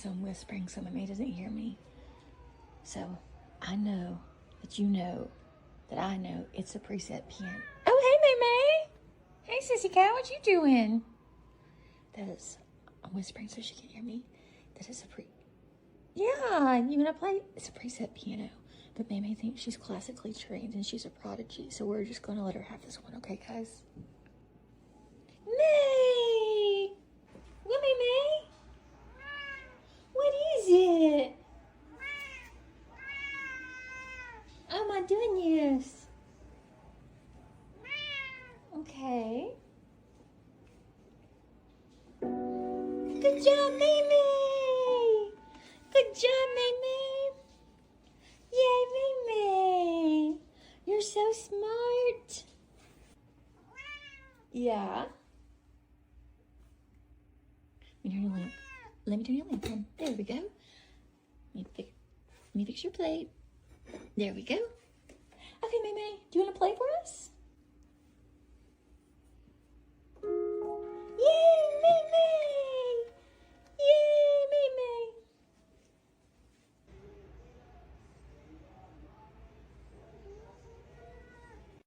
so I'm whispering so May doesn't hear me. So I know that you know that I know it's a preset piano. Oh, hey, May. Hey, sissy cat, what you doing? That is, I'm whispering so she can hear me. That is yeah, you gonna play? It's a preset piano. But May thinks she's classically trained and she's a prodigy. So we're just gonna let her have this one, okay, guys? May! What, May? What is it? How am I doing this? Okay. Good job, May! Good job, May! Yay, May! You're so smart. Yeah. Let me turn your lamp. Let me turn your lamp on. There we go. Let me fix your plate. There we go. Okay, May, do you want to play for us?